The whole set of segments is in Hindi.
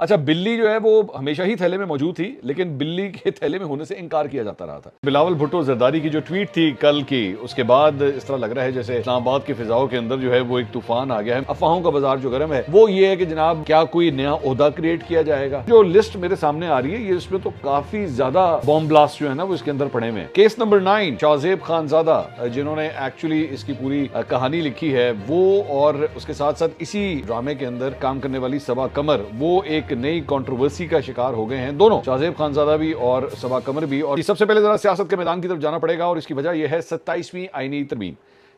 अच्छा, बिल्ली जो है वो हमेशा ही थैले में मौजूद थी, लेकिन बिल्ली के थैले में होने से इनकार किया जाता रहा था। बिलावल भुट्टो जरदारी की जो ट्वीट थी कल की, उसके बाद इस तरह लग रहा है जैसे इस्लामाबाद की फिजाओं के अंदर जो है वो एक तूफान आ गया है। अफवाहों का बाजार जो गर्म है वो ये है कि जनाब क्या कोई नया ओहदा क्रिएट किया जाएगा। जो लिस्ट मेरे सामने आ रही है ये इसमें तो काफी ज्यादा बॉम्ब ब्लास्ट जो है ना वो इसके अंदर पड़े हुए। केस नंबर 9 शाहजेब खानजादा, जिन्होंने एक्चुअली इसकी पूरी कहानी लिखी है वो, और उसके साथ साथ इसी ड्रामे के अंदर काम करने वाली सबा कमर, वो एक नई कंट्रोवर्सी का शिकार हो गए हैं। दोनों, शाहजेब खानजादा भी और सबा कमर भी। और सबसे पहले जरा सियासत के मैदान की तरफ जाना पड़ेगा और इसकी वजह यह है 27वीं आईनी तरमीम।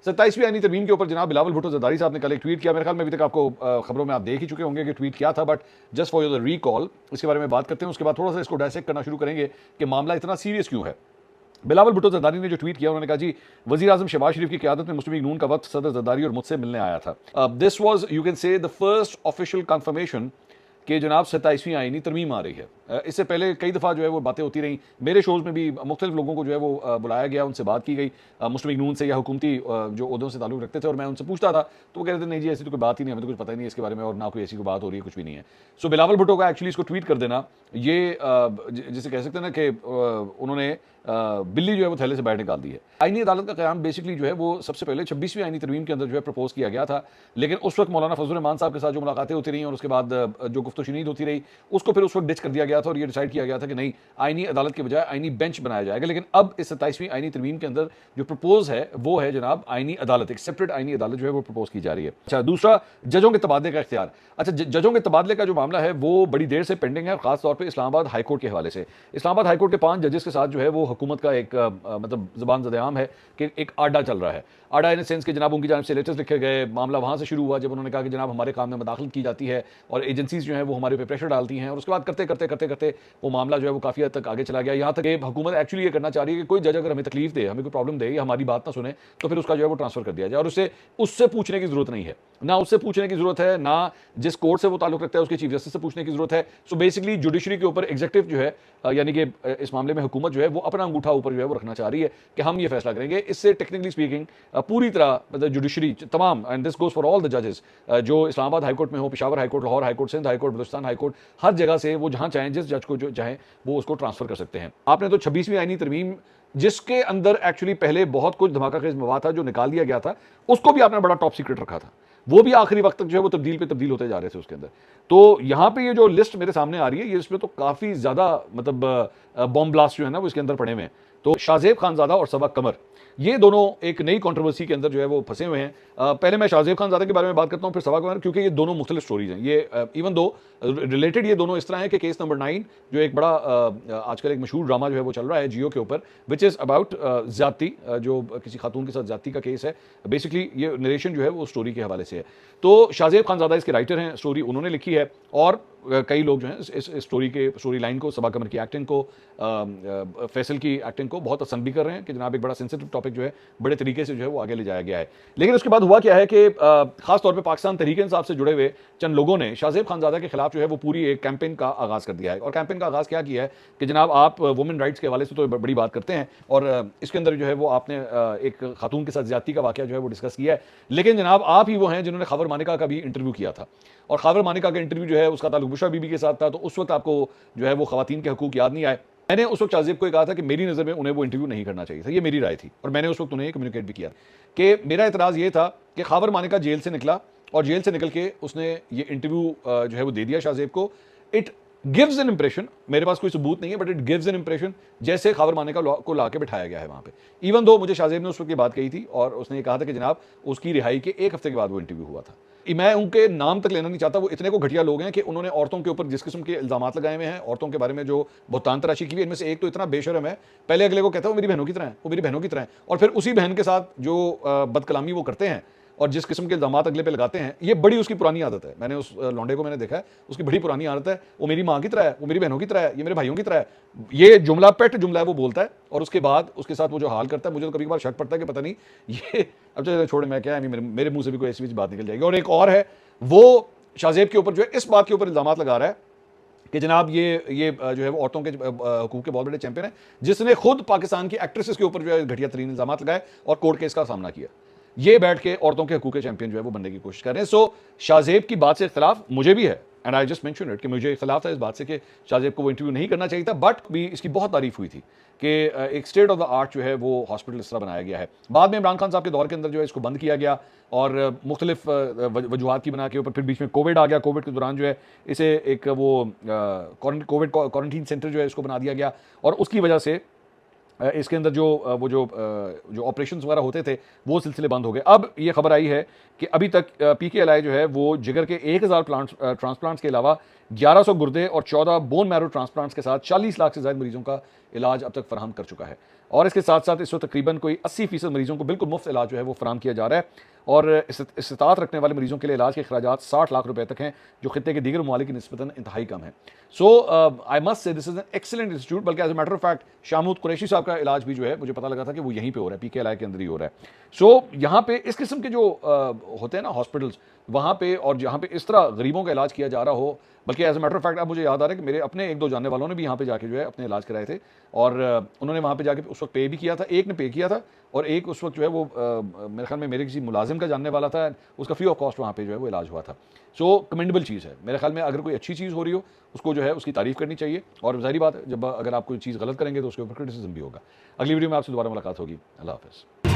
27वीं आईनी तरमीम के ऊपर जनाब बिलावल भुट्टो जरदारी साहब ने कल एक ट्वीट किया। मेरे ख्याल में अभी तक आपको खबरों में आप देख ही चुके होंगे कि ट्वीट क्या था, but just for your recall इसके बारे में बात करते हैं। उसके बाद थोड़ा सा इसको डायसेक्ट करना शुरू करेंगे कि मामला इतना सीरियस क्यों है। बिलावल भुट्टो जरदारी ने जो ट्वीट किया, उन्होंने कहा जी, वजीर आजम शहबाज शरीफ की क़यादत में मुस्लिम लीग नून का वक्त सदर जरदारी और मुझसे मिलने आया था। This was you can say the first official confirmation कि जनाब 27वीं आईनी तरमीम आ रही है। इससे पहले कई दफ़ा जो है वो बातें होती रहीं, मेरे शोज़ में भी मुख्तलिफ लोगों को जो है वो बुलाया गया, उनसे बात की गई मुस्लिम लीग नून से या हुकूमती जो ओहदों से ताल्लुक़ रखते थे, और मैं उनसे पूछता था तो वो कह रहे थे नहीं जी ऐसी तो कोई बात ही नहीं, हमें तो कुछ पता ही नहीं है इसके बारे में, और ना कोई ऐसी कोई बात हो रही है, कुछ भी नहीं है। सो बिलावल भुट्टो का एक्चुअली इसको ट्वीट कर देना, ये जिसे कह सकते हैं ना कि उन्होंने बिल्ली जो है वो थैले से बाहर निकाल दी है। आईनी अदालत का क़याम बेसिकली जो है वो सबसे पहले 26वीं आईनी तरमीम के अंदर जो है प्रपोज किया गया था, लेकिन उस वक्त मौलाना फजल रहमान साहब के साथ जो मुलाकातें होती रहीं और उसके बाद जो गुफ्तगू होती रही, उसको फिर उस वक्त डिच कर दिया गया था और ये डिसाइड किया गया था कि नहीं, आईनी अदालत के बजाय आईनी बेंच बनाया जाएगा। लेकिन अब इस 27वीं आईनी तरमीम के अंदर जो प्रपोज है वो है जनाब आईनी अदालत, एक सेपरेट आईनी अदालत जो है वो प्रपोज की जा रही है। अच्छा, दूसरा, जजों के तबादले का इख्तियार। अच्छा, जजों के तबादले का जो मामला है वो बड़ी देर से पेंडिंग है, खासतौर पर इस्लामाबाद हाईकोर्ट के हवाले से। इस्लामाबाद हाईकोर्ट के 5 जजेस के साथ जो है वो हुकूमत का एक मतलब ज़बान ज़द-ए-आम है कि एक आडा चल रहा है। आडा इन सेंस कि जनाब उनकी जानिब से लेटर्स लिखे गए, मामला वहाँ से शुरू हुआ जब उन्होंने कहा कि जनाब हमारे काम में मदाखलत की जाती है और एजेंसीज जो है वो हमारे पे प्रेशर डालती हैं, और उसके बाद करते करते करते करते वो मामला जो है वो काफ़ी हद तक आगे चला गया। यहाँ तक कि हुकूमत एक्चुअली ये करना चाह रही है कि कोई जज अगर हमें तकलीफ दे, हमें कोई प्रॉब्लम दे या हमारी बात ना सुने, तो फिर उसका जो है वो ट्रांसफर कर दिया जाए, और उससे पूछने की जरूरत नहीं है, ना उससे पूछने की जरूरत है, ना जिस कोर्ट से वो ताल्लुक रखता है उसके चीफ जस्टिस से पूछने की जरूरत है। सो बेसिकली जुडिशरी के ऊपर एग्जीक्यूटिव जो है यानी कि इस मामले में हुकूमत जो है वो अपना अंगूठा ऊपर जो है वो रखना चाह रही है कि हम ये फैसला करेंगे। इससे टेक्निकली स्पीकिंग पूरी तरह मतलब जुडिशरी तमाम, and this goes for all the जजेस, जो इस्लामाबाद हाईकोर्ट में हो, Peshawar high court, Lahore high court, Sindh high court, Balochistan high court, हर जगह से वो जहां चाहें जिस जज को जो चाहें वो उसको ट्रांसफर कर सकते हैं। आपने तो 26वीं आईनी तरमीम, जिसके अंदर एक्चुअली पहले बहुत कुछ धमाकाखेज मवाद था जो निकाल दिया गया था, उसको भी आपने बड़ा टॉप सीक्रेट रखा था, वो भी आखिरी वक्त तक जो है वो तब्दील होते जा रहे थे उसके अंदर। तो यहाँ पे ये जो लिस्ट मेरे सामने आ रही है, ये इसमें तो काफ़ी ज़्यादा मतलब बॉम्ब ब्लास्ट जो है ना वो इसके अंदर पड़े हुए हैं। तो शाहजेब खानजादा और सबा कमर, ये दोनों एक नई कंट्रोवर्सी के अंदर जो है वो फंसे हुए हैं। पहले मैं शाहजेब खानजादा के बारे में बात करता हूँ, फिर सबा कमर, क्योंकि ये दोनों मुख्तलिफ स्टोरीज हैं। ये इवन दो रिलेटेड ये दोनों इस तरह है कि केस नंबर 9 जो एक बड़ा आजकल एक मशहूर ड्रामा जो है वो चल रहा है जियो के ऊपर, विच इज़ अबाउट ज्यादती, जो किसी खातून के साथ ज्यादती का केस है। बेसिकली ये नरेशन जो है वो स्टोरी के हवाले से है। तो शाहजेब खानजादा इसके राइटर हैं, स्टोरी उन्होंने लिखी है, और कई लोग जो हैं इस स्टोरी लाइन को, सबा कमर की एक्टिंग को, फैसल की एक्टिंग को बहुत पसंद भी कर रहे हैं कि जनाब एक बड़ा सेंसिटिव टॉपिक जो है बड़े तरीके से जो है वो आगे ले जाया गया है। लेकिन उसके बाद हुआ क्या है कि खासतौर पे पाकिस्तान तहरीक-ए-इंसाफ से जुड़े हुए चंद लोगों ने शाहजेब खानजादा के खिलाफ जो है वो पूरी एक कैंपेन का आगाज़ कर दिया है। और कैंपेन का आगाज़ क्या किया है कि जनाब आप वुमेन राइट्स के हवाले से तो बड़ी बात करते हैं, और इसके अंदर जो है वो आपने एक खातून के साथ ज्यादती का वाक़या जो है वो डिस्कस किया है, लेकिन जनाब आप ही वो हैं जिन्होंने खबर मानिका का भी इंटरव्यू किया था, और खबर मानिका का इंटरव्यू जो है उसका ताल्लुक बुशरा बीबी के साथ था। तो उस वक्त आपको जो है वो खवातीन के हकूक याद नहीं आए। मैंने उस वक्त शाहजेब को कहा था कि मेरी नज़र में उन्हें वो इंटरव्यू नहीं करना चाहिए था, ये मेरी राय थी, और मैंने उस वक्त उन्हें कम्युनिकेट भी किया कि मेरा एतराज़ ये था कि खबर मानिका जेल से निकला, और जेल से निकल के उसने ये इंटरव्यू जो है वो दे दिया शाहजेब को। इट गिव्स एन इंप्रेशन, मेरे पास कोई सबूत नहीं है, but it gives an impression जैसे खबर मानिका को ला के बिठाया गया है वहाँ पे। इवन दो मुझे शाहजेब ने उस वक्त ये बात कही थी, और उसने ये कहा था कि जनाब उसकी रिहाई के 1 हफ्ते के बाद वो इंटरव्यू हुआ था। मैं उनके नाम तक लेना नहीं चाहता, वो इतने को घटिया लोग हैं कि उन्होंने औरतों के ऊपर जिस किस्म के इल्जामात लगाए हुए हैं, औरतों के बारे में जो बहुतान तराशी की हुई, इनमें से एक तो इतना बेशरम है, पहले अगले को कहता है वो मेरी बहनों की तरह है, वो मेरी बहनों की तरह है, और फिर उसी बहन के साथ जो बदकलामी वो करते हैं और जिस किस्म के इल्जामात अगले पे लगाते हैं, ये बड़ी उसकी पुरानी आदत है। मैंने उस लौंडे को मैंने देखा है, उसकी बड़ी पुरानी आदत है, वो मेरी माँ की तरह है, वो मेरी बहनों की तरह है, ये मेरे भाइयों की तरह है, ये जुमला पेट जुमला है वो बोलता है, और उसके बाद उसके साथ वो जो हाल करता है, मुझे तो कभी कभार शक पड़ता है कि पता नहीं ये अब चलो छोड़, मैं क्या है, मेरे मुंह से भी कोई ऐसी बात निकल जाएगी। और एक और है, वो शाहजेब के ऊपर जो है इस बात के ऊपर इल्जामात लगा रहा है कि जनाब ये जो है वो औरतों के हकूक़ के बहुत बड़े चैंपियन है, जिसने खुद पाकिस्तान की एक्ट्रेसेस के ऊपर जो है घटिया तरीन इल्जामात लगाए और कोर्ट केस का सामना किया। ये बैठ के औरतों के हकूक़ के चैंपियन जो है वो बनने की कोशिश कर रहे हैं। सो शाहजेब की बात से इख्तिलाफ मुझे भी है, and I just mention it कि मुझे इख्तलाफ था इस बात से कि शाहजेब को वो इंटरव्यू नहीं करना चाहिए था, बट भी इसकी बहुत तारीफ हुई थी कि एक स्टेट ऑफ द आर्ट जो है वो हॉस्पिटल इस तरह बनाया गया है। बाद में इमरान खान साहब के दौर के अंदर जो है इसको बंद किया गया और मुख्तलिफ वजूहत की बना के ऊपर फिर बीच में कोविड आ गया। कोविड के दौरान जो है इसे एक वो कोविड क्वारंटीन सेंटर जो है इसको बना दिया गया और उसकी वजह से इसके अंदर जो ऑपरेशंस वगैरह होते थे वो सिलसिले बंद हो गए। अब ये खबर आई है कि अभी तक पीकेएलआई जो है वो जिगर के 1000 ट्रांसप्लांट्स के अलावा 1100 गुर्दे और 14 बोन मैरो ट्रांसप्लांट्स के साथ 40 लाख से ज़्यादा मरीजों का इलाज अब तक फराहम कर चुका है। और इसके साथ साथ इस वक्त तकरीबन कोई 80% मरीजों को बिल्कुल मुफ्त इलाज जो है वो फराहम किया जा रहा है और इस्तात रखने वाले मरीजों के लिए इलाज के अखराजात 60 लाख रुपए तक हैं, जो खित्ते के दीगर ममालिक की निस्बतन इंतहाई कम है। So I must say this is an excellent institute. बल्कि as a matter of fact Shahmood Qureshi sahab का इलाज भी जो है मुझे पता लगा था कि वो यहीं पे हो रहा है, पीकेएलआई के अंदर ही हो रहा है। सो यहाँ पे इस किस्म के जो होते हैं ना हॉस्पिटल्स, वहाँ पे और जहाँ पे इस तरह गरीबों का इलाज किया जा रहा हो, बल्कि as a matter of fact अब मुझे याद आ रहा है कि मेरे अपने एक दो जानने वालों ने भी यहाँ पे जाके जो है अपने इलाज कराए थे और उन्होंने वहाँ पे जाके उस वक्त पे भी किया था। एक ने पे किया था और एक उस वक्त जो है वो मेरे ख्याल में मेरे किसी मुलाजिम का जानने वाला था, उसका फ्री ऑफ कॉस्ट वहाँ पे जो है वो इलाज हुआ था। सो कमेंडेबल चीज़ है मेरे ख्याल में। अगर कोई अच्छी चीज़ हो रही हो उसको जो है उसकी तारीफ करनी चाहिए और ज़ाहिर बात है जब अगर आप कोई चीज़ गलत करेंगे तो उसके ऊपर क्रिटिसिज्म भी होगा। अगली वीडियो में आपसे दोबारा मुलाकात होगी। अल्लाह हाफ़िज़।